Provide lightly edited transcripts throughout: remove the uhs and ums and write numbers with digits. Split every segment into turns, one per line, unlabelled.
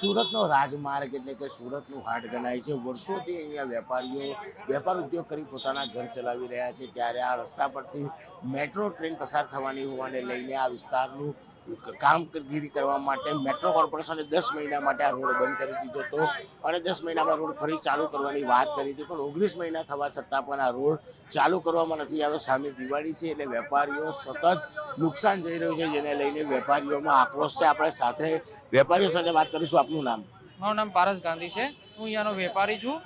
સુરતનો રાજમાર્ગ એટલે કે સુરતનું હાટ ગણાય છે। વર્ષોથી અહીંયા વેપારીઓ વેપાર ઉદ્યોગ કરી પોતાના ઘર ચલાવી રહ્યા છે, ત્યારે આ રસ્તા પરથી મેટ્રો ટ્રેન પસાર થવાની હોવાને લઈને આ વિસ્તારનું કામગીરી કરવા માટે મેટ્રો કોર્પોરેશને 10 મહિના માટે આ રોડ બંધ કરી દીધો હતો અને 10 મહિનામાં રોડ ફરી ચાલુ કરવાની વાત કરી હતી, પણ 19 મહિના થવા છતાં પણ આ રોડ ચાલુ કરવામાં નથી આવ્યો। સામે દિવાળી છે એટલે વેપારીઓ સતત નુકસાન જઈ રહ્યું છે, જેને લઈને વેપારીઓમાં આક્રોશ છે। આપણે સાથે વેપારીઓ સાથે વાત કરીશું। આપનું નામ?
મારું નામ પારસ ગાંધી છે, હું અહીંયાનો વેપારી છું।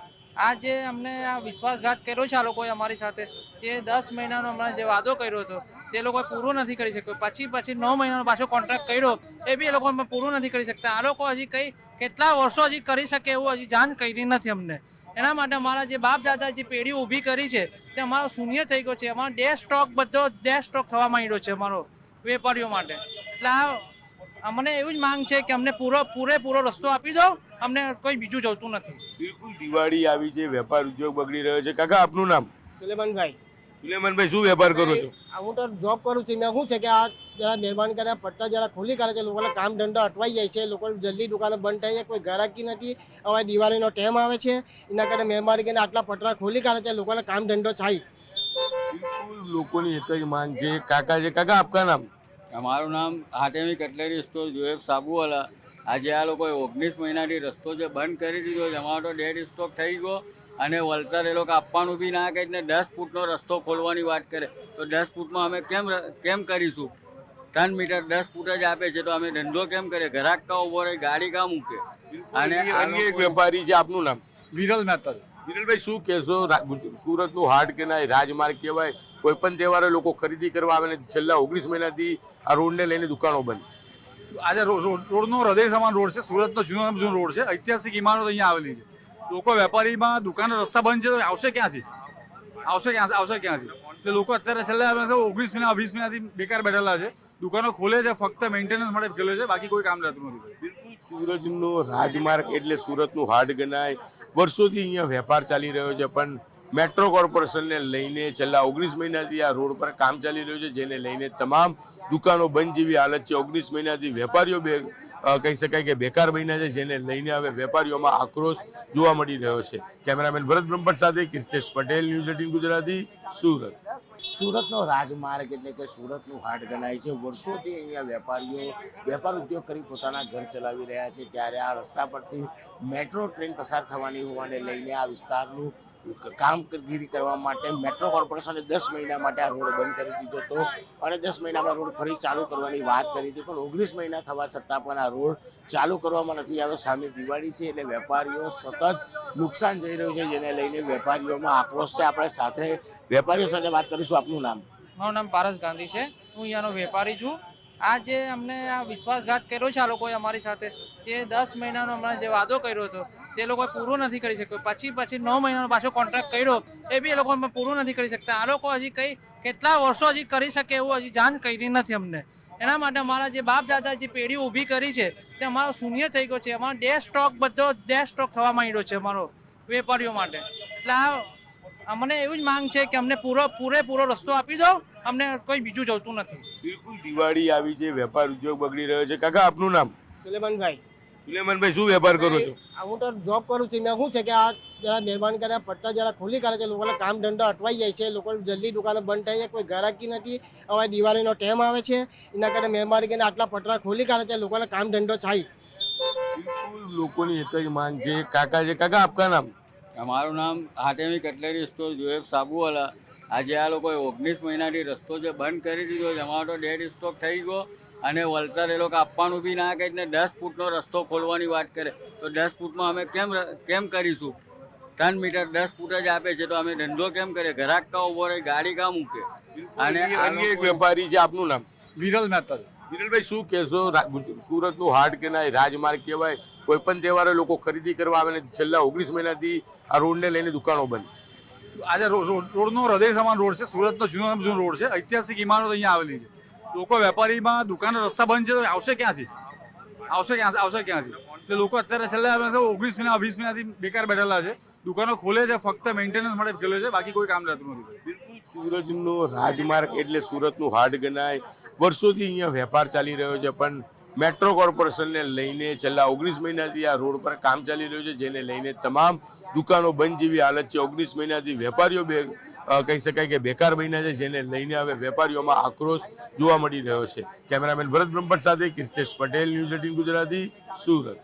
આ જે અમને આ વિશ્વાસઘાત કર્યો છે આ લોકોએ અમારી સાથે, જે 10 મહિનાનો હમણાં જે વાદો કર્યો હતો તે લોકોએ પૂરો નથી કરી શક્યો। પછી 9 મહિનાનો પાછો કોન્ટ્રાક્ટ કર્યો, એ બી એ લોકો પૂરું નથી કરી શકતા। આ લોકો હજી કેટલા વર્ષો હજી કરી શકે એવું હજી જાણ કરી નથી અમને। એના માટે અમારા જે બાપ દાદા જે પેઢી ઊભી કરી છે તે અમારો શૂન્ય થઈ ગયો છે। અમારો ડેશ સ્ટોક બધો ડેશ સ્ટોક થવા માંડ્યો છે અમારો વેપારીઓ માટે। એટલે અમને એવું જ માંગ છે કે અમને પૂરેપૂરો રસ્તો આપી દો, અમને કોઈ બીજું જોતું નથી।
બિલકુલ દિવાળી આવી છે, વેપાર ઉદ્યોગ બગડી રહ્યો છે। કાકા આપનું નામ?
સુલેમાનભાઈ।
સુલેમાનભાઈ, શું વેપાર કરો છો?
હું તો જોબ કરું છું। શું છે કે આ જરા મહેરબાની કરીને પટ્ટા જરા ખોલી કરે છે, લોકોને કામ ધંધો અટવાઈ જાય છે, લોકો જલ્દી દુકાનો બંધ થઈ જાય, કોઈ ગ્રાહકી નથી। હવે દિવાળીનો ટાઈમ આવે છે, એના કારણે મહેરબાની કરીને આટલા પટરા ખોલી કરે છે, લોકોને કામ ધંધો થાય।
બિલકુલ લોકોની એક જ માંગ છે। કાકા છે, કાકા આપકા નામ?
મારું નામ હાટેમી કટલેરી સ્ટોર જોએબ સાબુવાલા। આજે આ લોકોએ 19 મહિનાથી રસ્તો જે બંધ કરી દીધો છે, અમારો તો ડેડ સ્ટોક થઈ ગયો અને વળતર એ લોકો આપવાનું બી ના કહે ને 10 ફૂટનો રસ્તો ખોલવાની વાત કરે તો 10 ફૂટમાં અમે કેમ કરીશું? 3 મીટર 10 ફૂટ જ આપે છે તો અમે ધંધો કેમ કરીએ? ગ્રાહક કા ઉભો રહે, ગાડી કા મૂકે?
અને અન્ય એક વેપારી છે, આપનું નામ?
વિરલ મહેતા।
વિરલભાઈ, શું કહેશો? સુરતનું હાટ કહેવાય, રાજમાર્ગ કહેવાય, કોઈ પણ તહેવારે લોકો ખરીદી કરવા આવે ને છેલ્લા 19 મહિનાથી આ રોડને લઈને દુકાનો બંધ।
આજે રોડનો હૃદય સમાન રોડ છે, સુરતનો જૂનો રોડ છે, ઐતિહાસિક ઇમારતો અહીંયા આવેલી છે। લોકો વેપારીમાં દુકાનો રસ્તા બંધ છે તો આવશે ક્યાંથી? એટલે લોકો અત્યારે છેલ્લા 19 મહિના 20 મહિનાથી બેકાર બેઠેલા છે, દુકાનો ખોલે છે ફક્ત મેન્ટેનન્સ માટે ખોલે છે, બાકી કોઈ કામ રહેતું નથી।
બિલકુલ સુરતનો રાજમાર્ગ એટલે સુરતનું હાટ ગણાય। વર્ષોથી અહીંયા વેપાર ચાલી રહ્યો છે, પણ મેટ્રો કોર્પોરેશનને લઈને છેલ્લા 19 મહિનાથી આ રોડ પર કામ ચાલી રહ્યું છે, જેને લઈને તમામ દુકાનો બંધ જેવી હાલત છે। 19 મહિનાથી વેપારીઓ કહી શકાય કે બેકાર બન્યા છે, જેને લઈને હવે વેપારીઓમાં આક્રોશ જોવા મળી રહ્યો છે। કેમેરામેન ભરત બ્રહ્મભટ્ટ સાથે કીર્તેશ પટેલ, ન્યૂઝ 18 ગુજરાતી, સુરત। સુરતનો રાજમાર્ગ એટલે કે સુરતનું હાટ ગણાય છે। વર્ષોથી અહીંયા વેપારીઓ વેપાર ઉદ્યોગ કરી પોતાના ઘર ચલાવી રહ્યા છે, ત્યારે આ રસ્તા પરથી મેટ્રો ટ્રેન પસાર થવાની હોવાને લઈને આ વિસ્તારનું કામગીરી કરવા માટે મેટ્રો કોર્પોરેશને 10 મહિના માટે આ રોડ બંધ કરી દીધો હતો અને 10 મહિનામાં રોડ ફરી ચાલુ કરવાની વાત કરી હતી, પણ 19 મહિના થવા છતાં પણ આ રોડ ચાલુ કરવામાં નથી આવ્યો। સામે દિવાળી છે એટલે વેપારીઓ સતત નુકસાન જઈ રહ્યું છે, જેને લઈને વેપારીઓમાં આક્રોશ છે। આપણે સાથે વેપારીઓ સાથે વાત કરીશું। આપનું નામ?
મારું નામ પારસ ગાંધી છે, હું અહીંયાનો વેપારી છું। આ જે અમને આ વિશ્વાસઘાત કર્યો છે આ લોકોએ અમારી સાથે, જે 10 મહિનાનો હમણાં જે વાદો કર્યો હતો તે લોકોએ પૂરો નથી કરી શક્યો। પછી 9 મહિનાનો પાછો કોન્ટ્રાક્ટ કર્યો, એ બી એ લોકો પૂરું નથી કરી શકતા। આ લોકો હજી કેટલા વર્ષો હજી કરી શકે એવું હજી જાણ કરી નથી અમને। એના માટે અમારા જે બાપ દાદા જે પેઢી ઊભી કરી છે તે અમારો શૂન્ય થઈ ગયો છે। અમારો ડેશ સ્ટોક બધો ડેશ સ્ટોક થવા માંડ્યો છે અમારો વેપારીઓ માટે। એટલે અમને એવું જ માંગ છે કે અમને પૂરેપૂરો રસ્તો આપી દો, અમને કોઈ બીજું જોતું નથી।
બિલકુલ દિવાળી આવી છે, વેપાર ઉદ્યોગ બગડી રહ્યો છે। કાકા આપનું નામ?
સુલેમાનભાઈ।
સુલેમાનભાઈ, શું વેપાર કરો છો?
હું તો જોબ કરું છું। શું છે કે આ જરા મહેરબાની કરીને પટ્ટા જરા ખોલી કરે છે, લોકોને કામ ધંધો અટવાઈ જાય છે, લોકો જલ્દી દુકાનો બંધ થઈ જાય, કોઈ ગ્રાહકી નથી। હવે દિવાળીનો ટાઈમ આવે છે, એના કારણે મહેરબાની કરીને આટલા પટરા ખોલી કરે છે, લોકોને કામ ધંધો થાય।
બિલકુલ લોકોની એક જ માંગ છે। કાકા છે, કાકા આપકા નામ?
મારું નામ હાટેમી કટલેરી સ્ટોર જોએબ સાબુવાલા। આજે આ લોકોએ 19 મહિનાથી રસ્તો જે બંધ કરી દીધો છે, અમારો તો ડેડ સ્ટોક થઈ ગયો અને વળતર એ લોકો આપવાનું બી ના કહે ને 10 ફૂટનો રસ્તો ખોલવાની વાત કરે તો 10 ફૂટમાં અમે કેમ કરીશું? 3 મીટર 10 ફૂટ જ આપે છે તો અમે ધંધો કેમ કરીએ? ગ્રાહક કા ઉભો રહે, ગાડી કા મૂકે?
અને અન્ય એક વેપારી છે, આપનું નામ?
વિરલ મહેતા।
વિરલભાઈ, શું કહેશો? સુરતનું હાટ કહેવાય, રાજમાર્ગ કહેવાય, કોઈ પણ તહેવારે લોકો ખરીદી કરવા આવે ને છેલ્લા 19 મહિનાથી આ રોડને લઈને દુકાનો બંધ।
આજે રોડનો હૃદય સમાન રોડ છે, સુરતનો જૂનો રોડ છે, ઐતિહાસિક ઇમારતો અહીંયા આવેલી છે। લોકો વેપારીમાં દુકાનો રસ્તા બંધ છે તો આવશે ક્યાંથી? એટલે લોકો અત્યારે છેલ્લા 19 મહિના 20 મહિનાથી બેકાર બેઠેલા છે, દુકાનો ખોલે છે ફક્ત મેન્ટેનન્સ માટે ખોલે છે, બાકી કોઈ કામ રહેતું નથી।
બિલકુલ સુરતનો રાજમાર્ગ એટલે સુરતનું હાટ ગણાય। વર્ષોથી અહીંયા વેપાર ચાલી રહ્યો છે, પણ મેટ્રો કોર્પોરેશનને લઈને છેલ્લા 19 મહિનાથી આ રોડ પર કામ ચાલી રહ્યું છે, જેને લઈને તમામ દુકાનો બંધ જેવી હાલત છે. 19 મહિનાથી વેપારીઓ કહી શકાય કે બેકાર બન્યા છે, જેને લઈને હવે વેપારીઓમાં આક્રોશ જોવા મળી રહ્યો છે. કેમેરામેન ભરત બ્રહ્મભટ્ટ સાથે કીર્તેશ પટેલ, ન્યૂઝ 18 ગુજરાતી, સુરત.